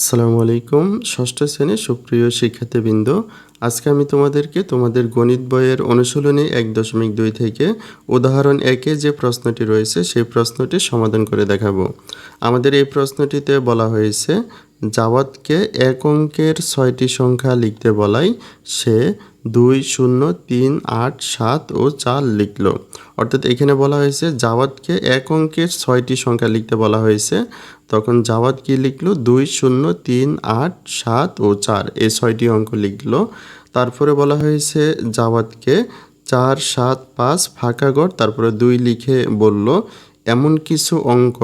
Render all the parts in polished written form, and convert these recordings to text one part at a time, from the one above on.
আসসালামু আলাইকুম। ষষ্ঠ শ্রেণীর সুপ্রিয় শিক্ষার্থীবৃন্দ, আজকে আমি তোমাদেরকে তোমাদের গণিত বইয়ের অনুশীলনী ১.২ থেকে উদাহরণ ১-এ যে প্রশ্নটি রয়েছে সেই প্রশ্নটির সমাধান করে দেখাবো। আমাদের এই প্রশ্নটিতে বলা হয়েছে, জাওয়াদকে এক অঙ্কের ৬টি সংখ্যা লিখতে বলায় সে ২, ০, ৩, ৮, ৭ ও ৪ লিখল। অর্থাৎ এখানে বলা হয়েছে জাওয়াদকে এক অঙ্কের ৬টি সংখ্যা লিখতে বলা হয়েছে। তখন জাওয়াদ কি লিখল? ২, ০, ৩, ৮, ৭ ও ৪ এই ৬টি অঙ্ক লিখল। তারপরে বলা হয়েছে জাওয়াদকে ৪, ৭, ৫ ফাঁকা ঘর তারপরে ২ লিখে বলল এমন কিছু অঙ্ক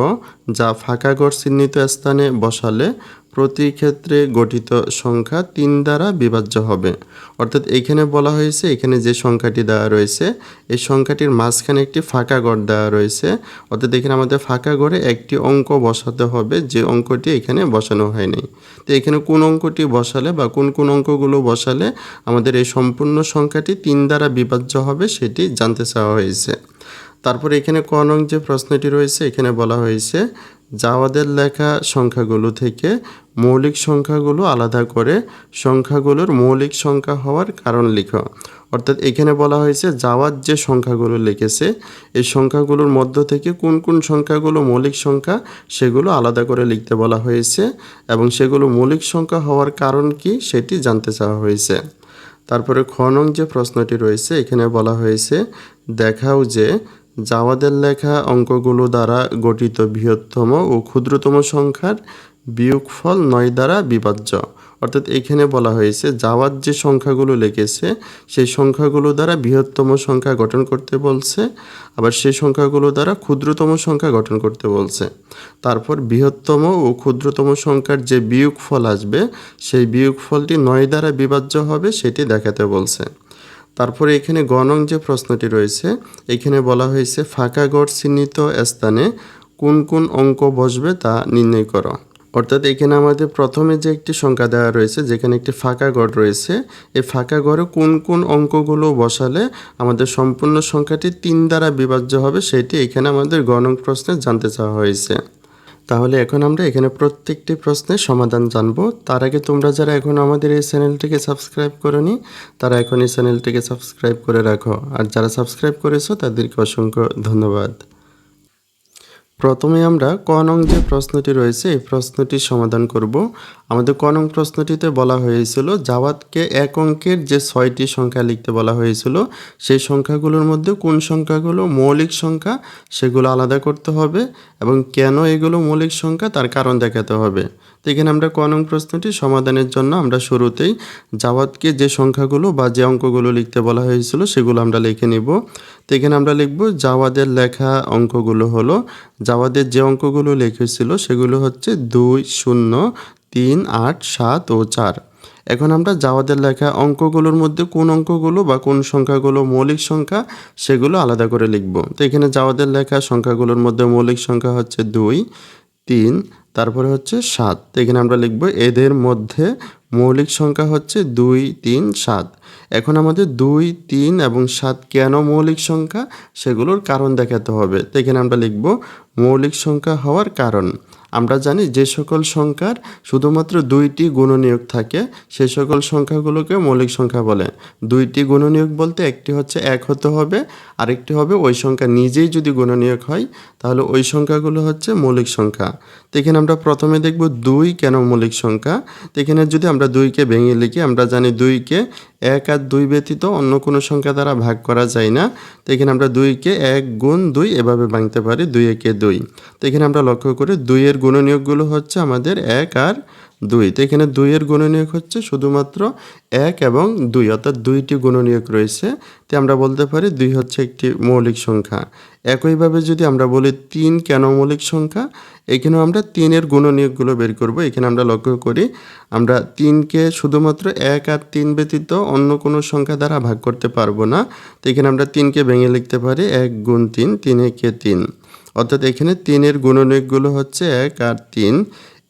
যা ফাঁকা ঘর চিহ্নিত স্থানে বসালে প্রতি ক্ষেত্রে গঠিত সংখ্যা ৩ দ্বারা বিভাজ্য হবে। অর্থাৎ এখানে বলা হয়েছে এখানে যে সংখ্যাটি দেওয়া রয়েছে এই সংখ্যাটির মাঝখানে একটি ফাঁকা ঘর দেওয়া রয়েছে। অর্থাৎ এখানে আমাদের ফাঁকা ঘরে একটি অঙ্ক বসাতে হবে যে অঙ্কটি এখানে বসানো হয়নি। তো এখানে কোন অঙ্কটি বসালে বা কোন অঙ্কগুলো বসালে আমাদের এই সম্পূর্ণ সংখ্যাটি ৩ দ্বারা বিভাজ্য হবে সেটি জানতে চাওয়া হয়েছে। তারপরে এখানে ক নং যে প্রশ্নটি রয়েছে এখানে বলা হয়েছে জাওয়াদের লেখা সংখ্যাগুলো থেকে মৌলিক সংখ্যাগুলো আলাদা করে সংখ্যাগুলোর মৌলিক সংখ্যা হওয়ার কারণ লিখো। অর্থাৎ এখানে বলা হয়েছে জাওয়াদ যে সংখ্যাগুলো লিখেছে এই সংখ্যাগুলোর মধ্য থেকে কোন সংখ্যাগুলো মৌলিক সংখ্যা সেগুলো আলাদা করে লিখতে বলা হয়েছে এবং সেগুলো মৌলিক সংখ্যা হওয়ার কারণ কি সেটি জানতে চাওয়া হয়েছে। তারপরে খ নং যে প্রশ্নটি রয়েছে এখানে বলা হয়েছে দেখাও যে জাওয়াদের লেখা অঙ্কগুলো দ্বারা গঠিত বৃহত্তম ও ক্ষুদ্রতম সংখ্যার বিয়োগফল ৯ দ্বারা বিভাজ্য। অর্থাৎ এখানে বলা হয়েছে জাওয়াদ যে সংখ্যাগুলো লিখেছে সেই সংখ্যাগুলো দ্বারা বৃহত্তম সংখ্যা গঠন করতে বলছে, আবার সেই সংখ্যাগুলো দ্বারা ক্ষুদ্রতম সংখ্যা গঠন করতে বলছে। তারপর বৃহত্তম ও ক্ষুদ্রতম সংখ্যার যে বিয়োগফল আসবে সেই বিয়োগফলটি ৯ দ্বারা বিভাজ্য হবে সেটি দেখাতে বলছে। তারপরে এখানে গ নং যে প্রশ্নটি রয়েছে এখানে বলা হয়েছে ফাঁকা ঘর চিহ্নিত স্থানে কোন অঙ্ক বসবে তা নির্ণয় করো। অর্থাৎ এখানে আমাদের প্রথমে যে একটি সংখ্যা দেওয়া রয়েছে যেখানে একটি ফাঁকা ঘর রয়েছে এই ফাঁকা ঘরে কোন অঙ্কগুলো বসালে আমাদের সম্পূর্ণ সংখ্যাটি ৩ দ্বারা বিভাজ্য হবে সেটি এখানে আমাদের গ নং প্রশ্নে জানতে চাওয়া হয়েছে। তাহলে এখন আমরা এখানে প্রত্যেকটি প্রশ্নের সমাধান জানব। তার আগে তোমরা যারা এখন আমাদের এই চ্যানেলটিকে সাবস্ক্রাইব করোনি তারা এখন এই চ্যানেলটিকে সাবস্ক্রাইব করে রাখো, আর যারা সাবস্ক্রাইব করেছো তাদেরকে অসংখ্য ধন্যবাদ। প্রথমে আমরা ক নং যে প্রশ্নটি রয়েছে এই প্রশ্নটির সমাধান করব। আমাদের ক নং প্রশ্নটিতে বলা হয়েছিল জাওয়াদকে এক অঙ্কের যে ৬টি সংখ্যা লিখতে বলা হয়েছিল সেই সংখ্যাগুলোর মধ্যে কোন সংখ্যাগুলো মৌলিক সংখ্যা সেগুলো আলাদা করতে হবে এবং কেন এগুলো মৌলিক সংখ্যা তার কারণ দেখাতে হবে। তো এখানে আমরা ক নং প্রশ্নটি সমাধানের জন্য আমরা শুরুতেই জাওয়াদকে যে সংখ্যাগুলো বা যে অঙ্কগুলো লিখতে বলা হয়েছিল সেগুলো আমরা লিখে নিব। তো এখানে আমরা লিখব জাওয়াদের লেখা অঙ্কগুলো হলো জাওয়াদের যে অঙ্কগুলো লিখেছিল সেগুলো হচ্ছে ২, ০, ৩, ৮, ৭ ও ৪। এখন আমরা জাওয়াদের লেখা অঙ্কগুলোর মধ্যে কোন অঙ্কগুলো বা কোন সংখ্যাগুলো মৌলিক সংখ্যা সেগুলো আলাদা করে লিখব। তো এখানে জাওয়াদের লেখা সংখ্যাগুলোর মধ্যে মৌলিক সংখ্যা হচ্ছে ২, ৩, তারপরে হচ্ছে ৭। তো এখানে আমরা লিখব এদের মধ্যে মৌলিক সংখ্যা হচ্ছে ২, ৩, ৭। এখন আমাদের ২, ৩ এবং ৭ কেন মৌলিক সংখ্যা সেগুলোর কারণ দেখাতে হবে। তো এখানে আমরা লিখব মৌলিক সংখ্যা হওয়ার কারণ। আমরা জানি যে সকল সংখ্যার শুধুমাত্র ২টি গুণনীয়ক থাকে সেই সকল সংখ্যাগুলোকে মৌলিক সংখ্যা বলে। ২টি গুণনীয়ক বলতে একটি হচ্ছে ১ হতে হবে, আরেকটি হবে ওই সংখ্যা নিজেই যদি গুণনীয়ক হয় তাহলে ওই সংখ্যাগুলো হচ্ছে মৌলিক সংখ্যা। তো এখানে আমরা প্রথমে দেখব ২ কেন মৌলিক সংখ্যা। তো এখানে যদি আমরা ২কে ভেঙে লিখি আমরা জানি ২কে ১ আর ২ ব্যতীত অন্য কোনো সংখ্যা দ্বারা ভাগ করা যায় না। তো এখানে আমরা ২কে ১ গুণ ২ এভাবে ভাঙতে পারি, ২ একে ২। তো এখানে আমরা লক্ষ্য করি ২ এর গুণনীয়কগুলো হচ্ছে আমাদের ১ আর ২। তো এখানে ২ এর গুণনীয়ক হচ্ছে শুধুমাত্র ১ এবং ২, অর্থাৎ ২টি গুণনীয়ক রয়েছে। তো আমরা বলতে পারি ২ হচ্ছে একটি মৌলিক সংখ্যা। একইভাবে যদি আমরা বলি ৩ কেন মৌলিক সংখ্যা, এখানেও আমরা ৩ এর গুণনীয়কগুলো বের করব। এখানে আমরা লক্ষ্য করি আমরা ৩কে শুধুমাত্র ১ আর ৩ ব্যতীত অন্য কোনো সংখ্যা দ্বারা ভাগ করতে পারবো না। তো এখানে আমরা ৩কে ভেঙে লিখতে পারি ১ গুণ ৩, ৩ একে ৩। অর্থাৎ এখানে ৩ এর গুণনীয়কগুলো হচ্ছে ১ আর ৩।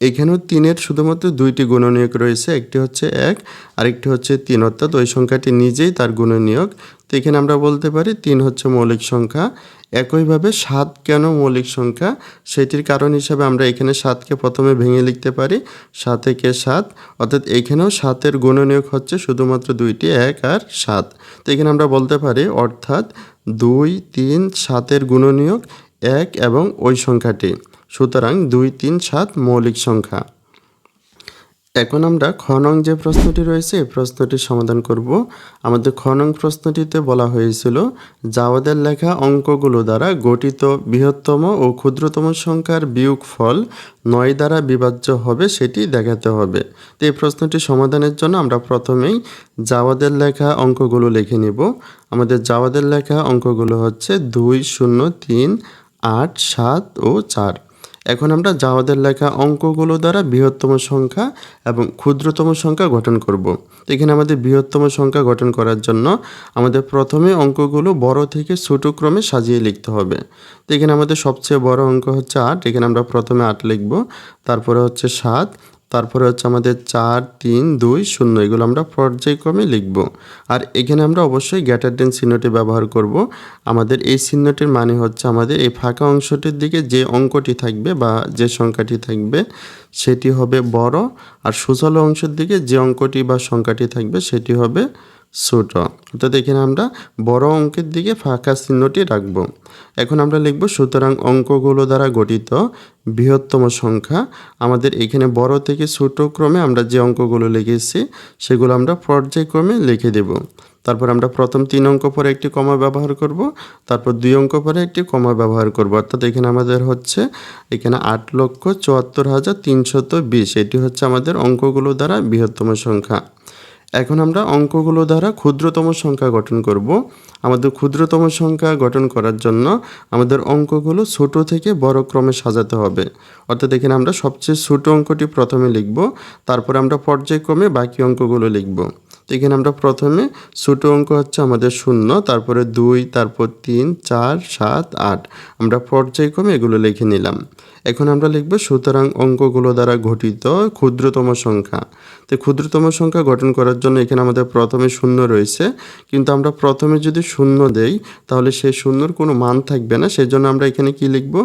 এখানেও 3-এর শুধুমাত্র 2টি গুণনীয়ক রয়েছে, একটি হচ্ছে 1 আরেকটি হচ্ছে 3, অর্থাৎ ওই সংখ্যাটি নিজেই তার গুণনীয়ক। তো এখানে আমরা বলতে পারি 3 হচ্ছে মৌলিক সংখ্যা। একইভাবে 7 কেন মৌলিক সংখ্যা সেটির কারণ হিসাবে আমরা এখানে 7কে প্রথমে ভেঙে লিখতে পারি 7 একে 7, অর্থাৎ এখানেও 7-এর গুণনীয়ক হচ্ছে শুধুমাত্র 2টি, 1 আর 7। তো এখানে আমরা বলতে পারি অর্থাৎ 2, 3, 7-এর গুণনীয়ক 1 এবং ওই সংখ্যাটি, সুতরাং 2, 3, 7 মৌলিক সংখ্যা। এখন আমরা খ নং যে প্রশ্নটি রয়েছে এই প্রশ্নটির সমাধান করব। আমাদের খ নং প্রশ্নটিতে বলা হয়েছিল জাওয়াদের লেখা অঙ্কগুলো দ্বারা গঠিত বৃহত্তম ও ক্ষুদ্রতম সংখ্যার বিয়োগফল 9 দ্বারা বিভাজ্য হবে সেটি দেখাতে হবে। তো এই প্রশ্নটি সমাধানের জন্য আমরা প্রথমেই জাওয়াদের লেখা অঙ্কগুলো লিখে নিব। আমাদের জাওয়াদের লেখা অঙ্কগুলো হচ্ছে 2, 0, 3, 8, 7 ও 4। এখন আমরা জাওয়াদের লেখা অঙ্কগুলো দ্বারা বৃহত্তম সংখ্যা এবং ক্ষুদ্রতম সংখ্যা গঠন করব। তো এখানে আমাদের বৃহত্তম সংখ্যা গঠন করার জন্য আমাদের প্রথমে অঙ্কগুলো বড় থেকে ছোট ক্রমে সাজিয়ে লিখতে হবে। তো এখানে আমাদের সবচেয়ে বড় অঙ্ক হচ্ছে 8, এখানে আমরা প্রথমে 8 লিখব, তারপরে হচ্ছে 7, তারপরে হচ্ছে আমাদের 4, 3, 2, 0, এগুলো আমরা পর্যায়ক্রমে লিখব। আর এখানে আমরা অবশ্যই গ্রেটার দেন চিহ্নটি ব্যবহার করব। আমাদের এই চিহ্নটির মানে হচ্ছে আমাদের এই ফাঁকা অংশটির দিকে যে অঙ্কটি থাকবে বা যে সংখ্যাটি থাকবে সেটি হবে বড়, আর সুচল অংশের দিকে যে অঙ্কটি বা সংখ্যাটি থাকবে সেটি হবে ছোট। অর্থাৎ এখানে আমরা বড় অঙ্কের দিকে ফাঁকা চিহ্নটি রাখব। এখন আমরা লিখব সুতরাং অঙ্কগুলো দ্বারা গঠিত বৃহত্তম সংখ্যা। আমাদের এখানে বড় থেকে ছোট ক্রমে আমরা যে অঙ্কগুলো লিখেছি সেগুলো আমরা পর্যায়ক্রমে লিখে দেব। তারপর আমরা প্রথম 3 অঙ্ক পরে একটি কমা ব্যবহার করব, তারপর 2 অঙ্ক পরে একটি কমা ব্যবহার করব। অর্থাৎ এখানে আমাদের হচ্ছে এখানে 8,74,320, এটি হচ্ছে আমাদের অঙ্কগুলো দ্বারা বৃহত্তম সংখ্যা। এখন আমরা অঙ্কগুলো দ্বারা ক্ষুদ্রতম সংখ্যা গঠন করব। আমাদের ক্ষুদ্রতম সংখ্যা গঠন করার জন্য আমাদের অঙ্কগুলো ছোট থেকে বড় ক্রমে সাজাতে হবে। অর্থাৎ এখানে আমরা সবচেয়ে ছোট অঙ্কটি প্রথমে লিখব, তারপরে আমরা পর্যায়ক্রমে বাকি অঙ্কগুলো লিখব। তো এখানে আমরা প্রথমে ছোট অঙ্ক হচ্ছে আমাদের 0, তারপরে 2, তারপর 3, 4, 7, 8, আমরা পর্যায়ক্রমে এগুলো লিখে নিলাম। এখন আমরা লিখব সুতরাং অঙ্কগুলো দ্বারা গঠিত ক্ষুদ্রতম সংখ্যা। তো ক্ষুদ্রতম সংখ্যা গঠন করার জন্য এখানে আমাদের প্রথমে 0 রয়েছে, কিন্তু আমরা প্রথমে যদি 0 দেই তাহলে সেই 0-র কোনো মান থাকবে না। সেই জন্য আমরা এখানে কি লিখব,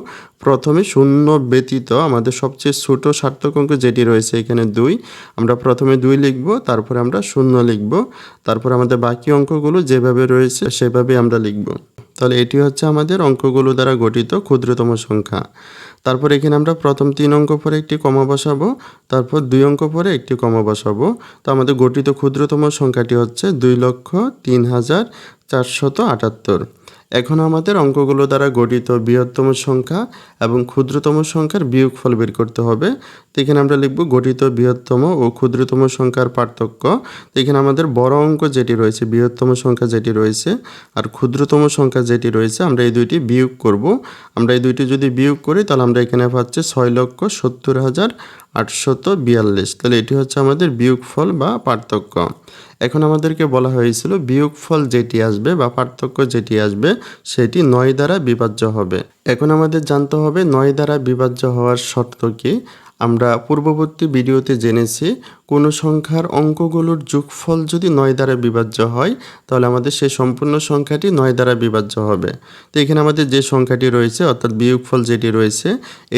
প্রথমে 0 ব্যতীত আমাদের সবচেয়ে ছোট সার্থক অঙ্ক যেটি রয়েছে এখানে 2, আমরা প্রথমে 2 লিখব, তারপরে আমরা 0 লিখব, তারপর আমাদের বাকি অঙ্কগুলো যেভাবে রয়েছে সেভাবে আমরা লিখব। তাহলে এটি হচ্ছে আমাদের অঙ্কগুলো দ্বারা গঠিত ক্ষুদ্রতম সংখ্যা। তারপর এখানে আমরা প্রথম 3 অঙ্ক পরে একটি কমা বসাবো, তারপর 2 অঙ্ক পরে একটি কমা বসাবো। তো আমাদের গঠিত ক্ষুদ্রতম সংখ্যাটি হচ্ছে 2,03,478। এখন আমাদের অঙ্কগুলো দ্বারা গঠিত বৃহত্তম সংখ্যা এবং ক্ষুদ্রতম সংখ্যার বিয়োগফল বের করতে হবে। তো এখানে আমরা লিখব গঠিত বৃহত্তম ও ক্ষুদ্রতম সংখ্যার পার্থক্য। তো এখানে আমাদের বড় অঙ্ক যেটি রয়েছে, বৃহত্তম সংখ্যা যেটি রয়েছে আর ক্ষুদ্রতম সংখ্যা যেটি রয়েছে, আমরা এই দুইটি বিয়োগ করব। আমরা এই দুইটি যদি বিয়োগ করি তাহলে আমরা এখানে পাচ্ছি 6,70,842। তাহলে এটি হচ্ছে আমাদের বিয়োগফল বা পার্থক্য। এখন আমাদেরকে বলা হয়েছিল বিয়োগফল যেটি আসবে বা পার্থক্য যেটি আসবে সেটি 9 দ্বারা বিভাজ্য হবে। এখন আমাদের জানতে হবে 9 দ্বারা বিভাজ্য হওয়ার শর্ত কি। আমরা পূর্ববর্তী ভিডিওতে জেনেছি কোনো সংখ্যার অঙ্কগুলোর যোগফল যদি 9 দ্বারা বিভাজ্য হয় তাহলে আমাদের সেই সম্পূর্ণ সংখ্যাটি 9 দ্বারা বিভাজ্য হবে। তো এখানে আমাদের যে সংখ্যাটি রয়েছে অর্থাৎ বিয়োগফল যেটি রয়েছে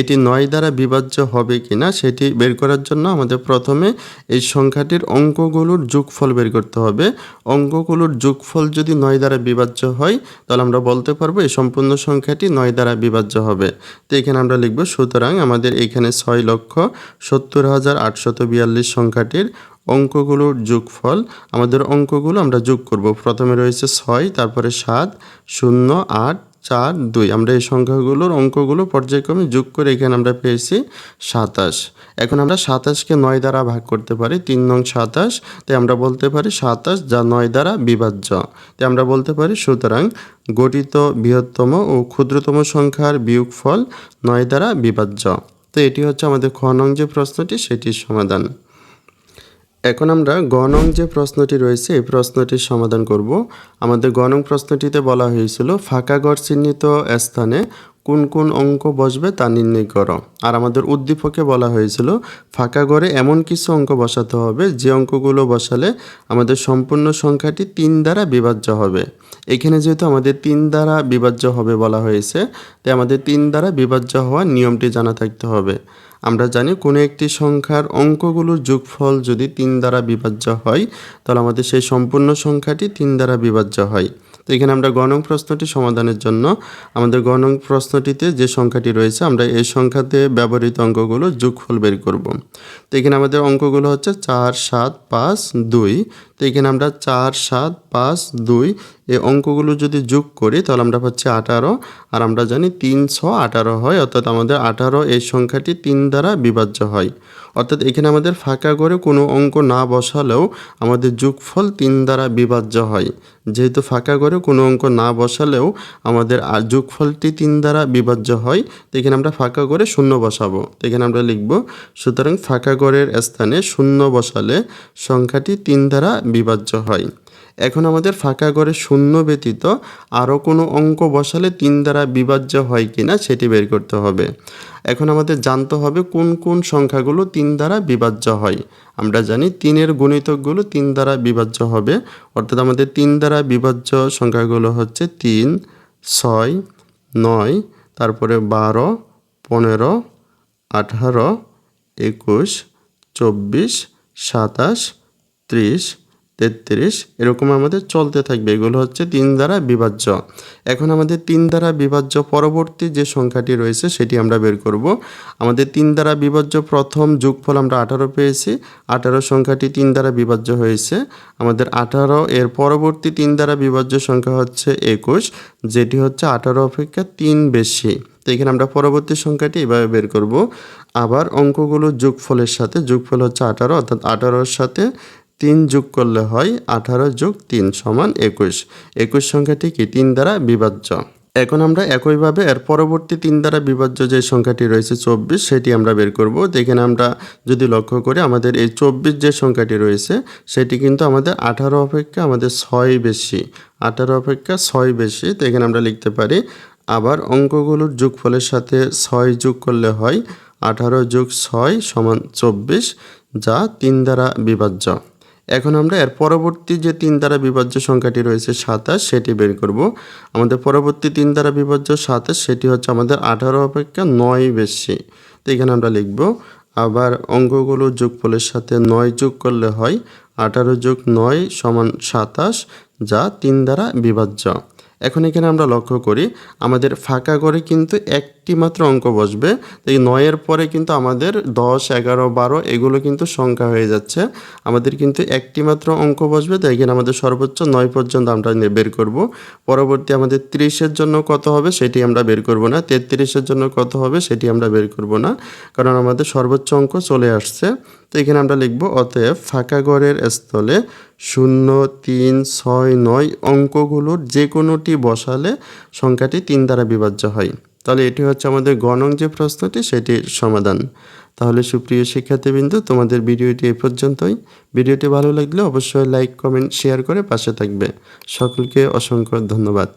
এটি 9 দ্বারা বিভাজ্য হবে কিনা সেটি বের করার জন্য আমাদের প্রথমে এই সংখ্যাটির অঙ্কগুলোর যোগফল বের করতে হবে। অঙ্কগুলোর যোগফল যদি 9 দ্বারা বিভাজ্য হয় তাহলে আমরা বলতে পারবো এই সম্পূর্ণ সংখ্যাটি 9 দ্বারা বিভাজ্য হবে। তো এখানে আমরা লিখব সুতরাং আমাদের এখানে 6,70,842 সংখ্যাটির অঙ্কগুলোর যোগফল, আমাদের অঙ্কগুলো আমরা যোগ করব। প্রথমে রয়েছে 6, তারপরে 7, 0, 8, 4, 2, আমরা এই সংখ্যাগুলোর অঙ্কগুলো পর্যায়ক্রমে যোগ করে এখানে আমরা পেয়েছি 27। এখন আমরা 27কে 9 দ্বারা ভাগ করতে পারি, 3 নং 27, তাই আমরা বলতে পারি 27 যা 9 দ্বারা বিভাজ্য। তাই আমরা বলতে পারি সুতরাং গঠিত বৃহত্তম ও ক্ষুদ্রতম সংখ্যার বিয়োগফল 9 দ্বারা বিভাজ্য। তো এটি হচ্ছে আমাদের খ নং যে প্রশ্নটি সেটির সমাধান। এখন আমরা গ নং যে প্রশ্নটি রয়েছে এই প্রশ্নটির সমাধান করব। আমাদের গ নং প্রশ্নটিতে বলা হয়েছিল ফাঁকা ঘর চিহ্নিত স্থানে কোন কোন অঙ্ক বসবে তা নির্ণয় করো। আর আমাদের উদ্দীপকে বলা হয়েছিল ফাঁকা ঘরে এমন কিছু অঙ্ক বসাতে হবে যে অঙ্কগুলো বসালে আমাদের সম্পূর্ণ সংখ্যাটি 3 দ্বারা বিভাজ্য হবে। এখানে যেহেতু আমাদের 3 দ্বারা বিভাজ্য হবে বলা হয়েছে, তাই আমাদের 3 দ্বারা বিভাজ্য হওয়ার নিয়মটি জানা থাকতে হবে। আমরা জানি কোনো একটি সংখ্যার অঙ্কগুলোর যোগফল যদি 3 দ্বারা বিভাজ্য হয় তাহলে আমাদের সেই সম্পূর্ণ সংখ্যাটি 3 দ্বারা বিভাজ্য হয়। তো এখানে আমরা গ নং প্রশ্নটি সমাধানের জন্য আমাদের গ নং প্রশ্নটিতে যে সংখ্যাটি রয়েছে আমরা এই সংখ্যাতে ব্যবহৃত অঙ্কগুলো যোগফল বের করব। তো এখানে আমাদের অঙ্কগুলো হচ্ছে 4, 7, 5, 2। তো এখানে আমরা 4, 7, 5, 2 এই অঙ্কগুলো যদি যোগ করি তাহলে আমরা পাচ্ছি 18। আর আমরা জানি 3, 6, 18 হয়, অর্থাৎ আমাদের 18 এই সংখ্যাটি 3 দ্বারা বিভাজ্য হয়। অর্থাৎ এখানে আমাদের ফাঁকা করে কোনো অঙ্ক না বসালেও আমাদের যোগফল 3 দ্বারা বিভাজ্য হয়। যেহেতু ফাঁকা করে কোনো অঙ্ক না বসালেও আমাদের যোগফলটি 3 দ্বারা বিভাজ্য হয়, তো এখানে আমরা ফাঁকা করে শূন্য বসাবো। তো এখানে আমরা লিখব সুতরাং ফাঁকা ঘরের স্থানে শূন্য বসালে সংখ্যাটি 3 দ্বারা বিভাজ্য হয়। এখন আমাদের ফাঁকা ঘরে শূন্য ব্যতীত আরও কোনো অঙ্ক বসালে 3 দ্বারা বিভাজ্য হয় কিনা সেটি বের করতে হবে। এখন আমাদের জানতে হবে কোন কোন সংখ্যাগুলো 3 দ্বারা বিভাজ্য হয়। আমরা জানি 3-এর গুণিতকগুলো 3 দ্বারা বিভাজ্য হবে, অর্থাৎ আমাদের 3 দ্বারা বিভাজ্য সংখ্যাগুলো হচ্ছে 3, 6, 9, তারপরে 12, 15, 18, 21, 24, 27, 30, 33 এরকম আমাদের চলতে থাকবে। এগুলো হচ্ছে 3 দ্বারা বিভাজ্য। এখন আমাদের 3 দ্বারা বিভাজ্য পরবর্তী যে সংখ্যাটি রয়েছে সেটি আমরা বের করব। আমাদের 3 দ্বারা বিভাজ্য প্রথম যোগফল আমরা 18 পেয়েছি। 18 সংখ্যাটি 3 দ্বারা বিভাজ্য হয়েছে। আমাদের 18 এর পরবর্তী 3 দ্বারা বিভাজ্য সংখ্যা হচ্ছে 21, যেটি হচ্ছে 18 অপেক্ষা 3 বেশি। তো এখানে আমরা পরবর্তী সংখ্যাটি এভাবে বের করব। আবার অঙ্কগুলো যোগফলের সাথে, যোগফল হচ্ছে 18, অর্থাৎ 18-র সাথে 3 যোগ করলে হয় 18 যোগ 3 সমান 21। 21 সংখ্যাটি কি 3 দ্বারা বিভাজ্য। এখন আমরা একইভাবে এর পরবর্তী 3 দ্বারা বিভাজ্য যে সংখ্যাটি রয়েছে 24, সেটি আমরা বের করব। তো এখানে আমরা যদি লক্ষ্য করি আমাদের এই 24 যে সংখ্যাটি রয়েছে সেটি কিন্তু আমাদের 18 অপেক্ষা আমাদের 6 বেশি। 18 অপেক্ষা 6 বেশি। তো এখানে আমরা লিখতে পারি আবার অঙ্কগুলোর যোগফলের সাথে 6 যোগ করলে হয় 18 যোগ 6 সমান 24, যা 3 দ্বারা বিভাজ্য। এখন আমরা এর পরবর্তী যে 3 দ্বারা বিভাজ্য সংখ্যাটি রয়েছে 27, সেটি বের করব। আমাদের পরবর্তী 3 দ্বারা বিভাজ্য 27 সেটি হচ্ছে আমাদের 18 অপেক্ষা 9 বেশি। তো এখানে আমরা লিখব আবার অঙ্কগুলো যোগফলের সাথে 9 যোগ করলে হয় 18 যোগ 9 সমান 27, যা 3 দ্বারা বিভাজ্য। এখন এখানে আমরা লক্ষ্য করি আমাদের ফাঁকা ঘরে কিন্তু একটি মাত্র অঙ্ক বসবে। এই 9-এর পরে কিন্তু আমাদের 10, 11, 12 এগুলো কিন্তু সংখ্যা হয়ে যাচ্ছে। আমাদের কিন্তু একটি মাত্র অঙ্ক বসবে, তাই এখানে আমাদের সর্বোচ্চ 9 পর্যন্ত আমরা বের করব। পরবর্তী আমাদের 30-এর জন্য কত হবে সেটি আমরা বের করব না, 33-এর জন্য কত হবে সেটি আমরা বের করব না, কারণ আমাদের সর্বোচ্চ অঙ্ক চলে আসছে। তো এখানে আমরা লিখব অতএব ফাঁকা ঘরের স্থলে 0, 3, 6, 9 অঙ্কগুলোর যে কোনোটি বসালে সংখ্যাটি 3 দ্বারা বিভাজ্য হয়। তাহলে এটি হচ্ছে আমাদের গ নং যে প্রশ্নটি সেটির সমাধান। তাহলে সুপ্রিয় শিক্ষার্থীবৃন্দ, তোমাদের ভিডিওটি এই পর্যন্তই। ভিডিওটি ভালো লাগলে অবশ্যই লাইক, কমেন্ট, শেয়ার করে পাশে থাকবে। সকলকে অসংখ্য ধন্যবাদ।